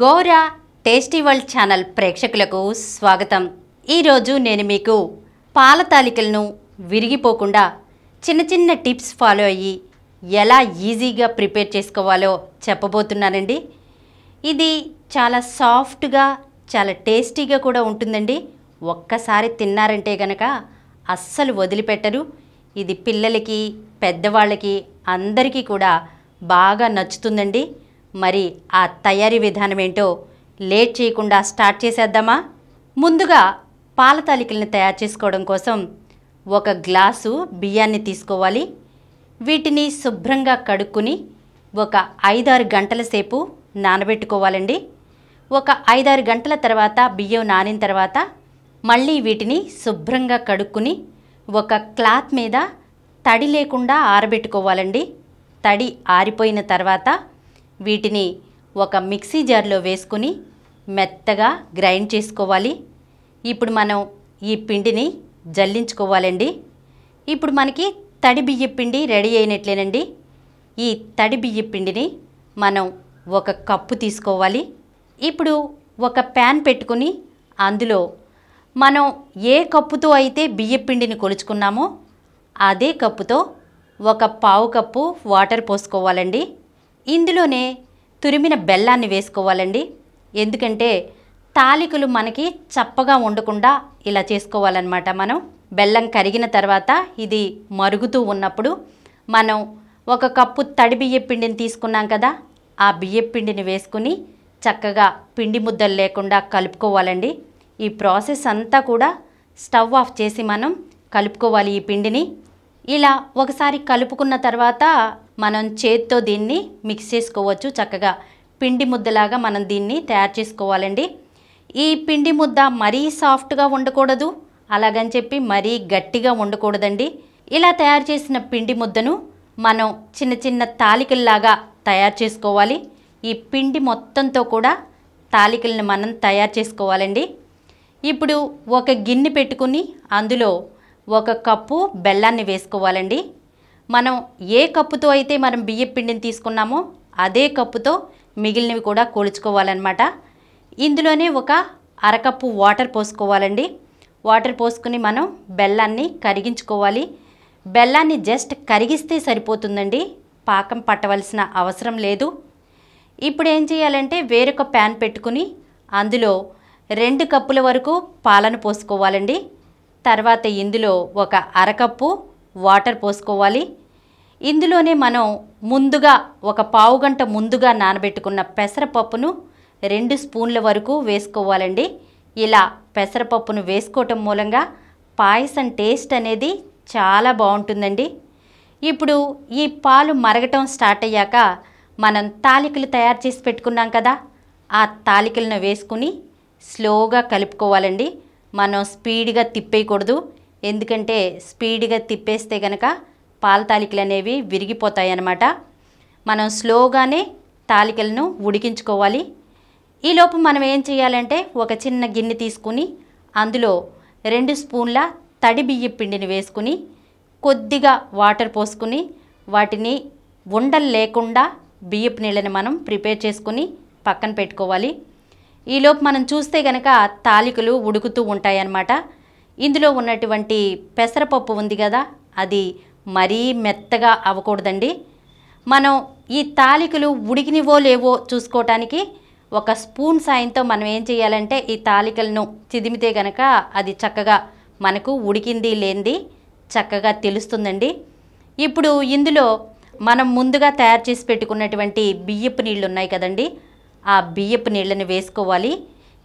Gora tasty world channel ప్రేక్షకులకు స్వాగతం. ఈరోజు నేను మీకు పాల తాలికలను విరిగిపోకుండా చిన్న చిన్న టిప్స్ ఫాలో అయ్యి ఎలా ఈజీగా ప్రిపేర్ చేసుకోవాలో చెప్పబోతున్నానండి. ఇది చాలా సాఫ్ట్గా చాలా టేస్టీగా కూడా ఉంటుందండి. ఒక్కసారి తిన్నారంటే గనక అస్సలు వదిలిపెట్టరు. ఇది పిల్లలకి పెద్దవాళ్ళకి అందరికీ కూడా బాగా నచ్చుతుందండి. మరి ఆ తయారీ విధానం ఏంటో లేట్ చేయకుండా స్టార్ట్ చేసేద్దామా? ముందుగా పాల తాలికల్ని తయారు చేసుకోవడం కోసం ఒక గ్లాసు బియ్యాన్ని తీసుకోవాలి. వీటిని శుభ్రంగా కడుక్కుని ఒక 5-6 గంటల సేపు నానబెట్టుకోవాలండి. ఒక 5-6 గంటల తర్వాత బియ్యం నానిన తర్వాత మళ్ళీ వీటిని శుభ్రంగా కడుక్కుని ఒక క్లాత్ మీద తడి లేకుండా ఆరబెట్టుకోవాలండి. తడి ఆరిపోయిన తర్వాత వీటిని ఒక మిక్సీ జార్లో వేసుకుని మెత్తగా గ్రైండ్ చేసుకోవాలి. ఇప్పుడు మనం ఈ పిండిని జల్లించుకోవాలండి. ఇప్పుడు మనకి తడి బియ్య పిండి రెడీ అయినట్లేనండి. ఈ తడి బియ్య పిండిని మనం ఒక కప్పు తీసుకోవాలి. ఇప్పుడు ఒక ప్యాన్ పెట్టుకుని అందులో మనం ఏ కప్పుతో అయితే బియ్య పిండిని కొలుచుకున్నామో అదే కప్పుతో ఒక పావు కప్పు వాటర్ పోసుకోవాలండి. ఇందులోనే తురిమిన బెల్లాన్ని వేసుకోవాలండి. ఎందుకంటే తాలికలు మనకి చప్పగా ఉండకుండా ఇలా చేసుకోవాలన్నమాట. మనం బెల్లం కరిగిన తర్వాత ఇది మరుగుతూ ఉన్నప్పుడు మనం ఒక కప్పు తడి బియ్య పిండిని తీసుకున్నాం కదా, ఆ బియ్య పిండిని వేసుకుని చక్కగా పిండి ముద్దలు లేకుండా కలుపుకోవాలండి. ఈ ప్రాసెస్ అంతా కూడా స్టవ్ ఆఫ్ చేసి మనం కలుపుకోవాలి ఈ పిండిని. ఇలా ఒకసారి కలుపుకున్న తర్వాత మనం చేత్తో దీన్ని మిక్స్ చేసుకోవచ్చు. చక్కగా పిండి ముద్దలాగా మనం దీన్ని తయారు చేసుకోవాలండి. ఈ పిండి ముద్ద మరీ సాఫ్ట్గా ఉండకూడదు, అలాగని చెప్పి మరీ గట్టిగా ఉండకూడదండి. ఇలా తయారు చేసిన పిండి ముద్దను మనం చిన్న చిన్న తాలికల్లాగా తయారు చేసుకోవాలి. ఈ పిండి మొత్తంతో కూడా తాలికలను మనం తయారు చేసుకోవాలండి. ఇప్పుడు ఒక గిన్నె పెట్టుకుని అందులో ఒక కప్పు బెల్లాన్ని వేసుకోవాలండి. మనం ఏ కప్పుతో అయితే మనం బియ్య పిండిని తీసుకున్నామో అదే కప్పుతో మిగిలినవి కూడా కొలుచుకోవాలన్నమాట. ఇందులోనే ఒక అరకప్పు వాటర్ పోసుకోవాలండి. వాటర్ పోసుకుని మనం బెల్లాన్ని కరిగించుకోవాలి. బెల్లాన్ని జస్ట్ కరిగిస్తే సరిపోతుందండి, పాకం పట్టవలసిన అవసరం లేదు. ఇప్పుడు ఏం చేయాలంటే వేరొక ప్యాన్ పెట్టుకుని అందులో 2 కప్పుల వరకు పాలను పోసుకోవాలండి. తర్వాత ఇందులో ఒక అరకప్పు వాటర్ పోసుకోవాలి. ఇందులోనే మనం ముందుగా ఒక పావు గంట ముందుగా నానబెట్టుకున్న పెసరపప్పును 2 స్పూన్ల వరకు వేసుకోవాలండి. ఇలా పెసరపప్పును వేసుకోవటం మూలంగా పాయసం టేస్ట్ అనేది చాలా బాగుంటుందండి. ఇప్పుడు ఈ పాలు మరగటం స్టార్ట్ అయ్యాక మనం తాలికలు తయారు చేసి పెట్టుకున్నాం కదా, ఆ తాలికలను వేసుకుని స్లోగా కలుపుకోవాలండి. మనం స్పీడ్గా తిప్పేయకూడదు. ఎందుకంటే స్పీడ్గా తిప్పేస్తే కనుక పాల తాలికలు అనేవి విరిగిపోతాయి అన్నమాట. మనం స్లోగానే తాలికలను ఉడికించుకోవాలి. ఈలోపు మనం ఏం చేయాలంటే ఒక చిన్న గిన్నె తీసుకుని అందులో 2 స్పూన్ల తడి బియ్య పిండిని వేసుకుని కొద్దిగా వాటర్ పోసుకుని వాటిని ఉండలు లేకుండా బియ్యపు నీళ్ళని మనం ప్రిపేర్ చేసుకుని పక్కన పెట్టుకోవాలి. ఈలోపు మనం చూస్తే కనుక తాలికలు ఉడుకుతూ ఉంటాయన్నమాట. ఇందులో ఉన్నటువంటి పెసరపప్పు ఉంది కదా, అది మరీ మెత్తగా అవ్వకూడదండి. మనం ఈ తాలికలు ఉడికినవో లేవో చూసుకోవటానికి ఒక స్పూన్ సాయంతో మనం ఏం చేయాలంటే ఈ తాలికలను చిదిమితే కనుక అది చక్కగా మనకు ఉడికింది లేనిది చక్కగా తెలుస్తుందండి. ఇప్పుడు ఇందులో మనం ముందుగా తయారు చేసి పెట్టుకున్నటువంటి బియ్యపు నీళ్ళు ఉన్నాయి కదండి, ఆ బియ్యపు నీళ్ళని వేసుకోవాలి.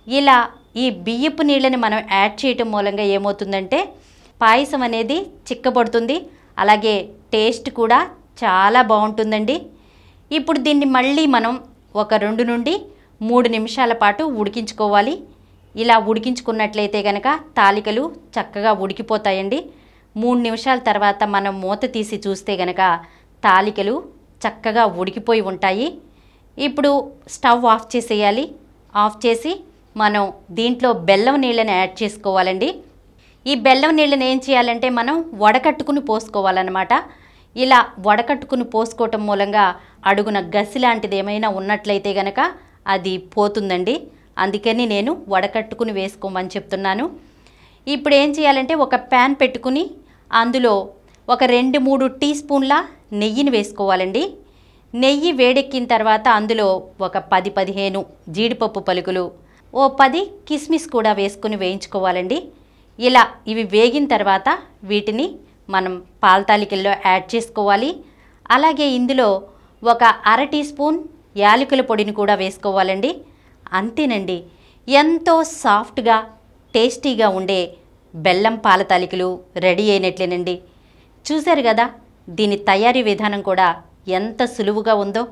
ఇలా ఈ బియ్యపు నీళ్ళని మనం యాడ్ చేయటం మూలంగా ఏమవుతుందంటే పాయసం అనేది చిక్కబడుతుంది, అలాగే టేస్ట్ కూడా చాలా బాగుంటుందండి. ఇప్పుడు దీన్ని మళ్ళీ మనం ఒక 2 నుండి 3 నిమిషాల పాటు ఉడికించుకోవాలి. ఇలా ఉడికించుకున్నట్లయితే కనుక తాలికలు చక్కగా ఉడికిపోతాయండి. 3 నిమిషాల తర్వాత మనం మూత తీసి చూస్తే కనుక తాలికలు చక్కగా ఉడికిపోయి ఉంటాయి. ఇప్పుడు స్టవ్ ఆఫ్ చేసేయాలి. ఆఫ్ చేసి మనం దీంట్లో బెల్లం నీళ్ళని యాడ్ చేసుకోవాలండి. ఈ బెల్లం నీళ్ళని ఏం చేయాలంటే మనం వడకట్టుకుని పోసుకోవాలన్నమాట. ఇలా వడకట్టుకుని పోసుకోవటం మూలంగా అడుగున గసి లాంటిది ఏమైనా ఉన్నట్లయితే గనక అది పోతుందండి. అందుకని నేను వడకట్టుకుని వేసుకోమని చెప్తున్నాను. ఇప్పుడు ఏం చేయాలంటే ఒక ప్యాన్ పెట్టుకుని అందులో ఒక 2-3 టీ స్పూన్ల నెయ్యిని వేసుకోవాలండి. నెయ్యి వేడెక్కిన తర్వాత అందులో ఒక 10-15 జీడిపప్పు పలుకులు, ఓ 10 కిస్మిస్ కూడా వేసుకుని వేయించుకోవాలండి. ఇలా ఇవి వేగిన తర్వాత వీటిని మనం పాల తాలికల్లో యాడ్ చేసుకోవాలి. అలాగే ఇందులో ఒక 1/2 టీ స్పూన్ యాలకుల పొడిని కూడా వేసుకోవాలండి. అంతేనండి, ఎంతో సాఫ్ట్గా టేస్టీగా ఉండే బెల్లం పాల తాలికలు రెడీ అయినట్లేనండి. చూశారు కదా, దీని తయారీ విధానం కూడా ఎంత సులువుగా ఉందో.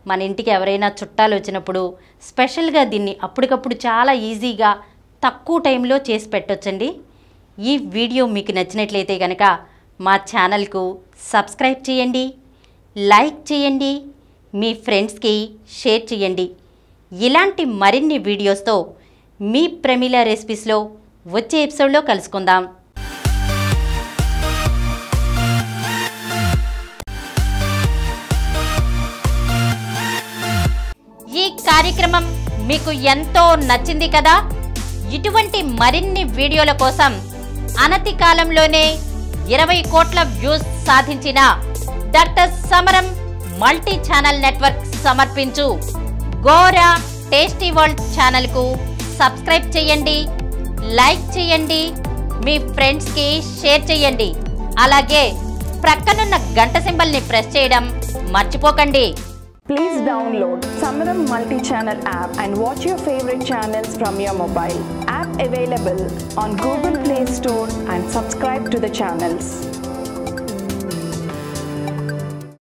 మన ఇంటికి ఎవరైనా చుట్టాలు వచ్చినప్పుడు స్పెషల్గా దీన్ని అప్పటికప్పుడు చాలా ఈజీగా తక్కువ టైంలో చేసి పెట్టొచ్చండి. ఈ వీడియో మీకు నచ్చినట్లయితే కనుక మా ఛానల్కు సబ్స్క్రైబ్ చేయండి, లైక్ చేయండి, మీ ఫ్రెండ్స్కి షేర్ చేయండి. ఇలాంటి మరిన్ని వీడియోస్తో మీ ప్రమీల రెసిపీస్లో వచ్చే ఎపిసోడ్లో కలుసుకుందాం. ఈ కార్యక్రమం మీకు ఎంతో నచ్చింది కదా. ఇటువంటి మరిన్ని వీడియోల కోసం అనతి కాలంలోనే 20 కోట్ల వ్యూస్ సాధించిన డాక్టర్ సమరం మల్టీ ఛానల్ నెట్వర్క్ సమర్పించు గోరా టేస్టీ వరల్డ్ ఛానల్కు సబ్స్క్రైబ్ చేయండి, లైక్ చేయండి, మీ ఫ్రెండ్స్కి షేర్ చేయండి. అలాగే ప్రక్కనున్న గంట సింబల్ని ప్రెస్ చేయడం మర్చిపోకండి. Please download Samaram multi-channel app and watch your favorite channels from your mobile. App available on Google Play Store and subscribe to the channels.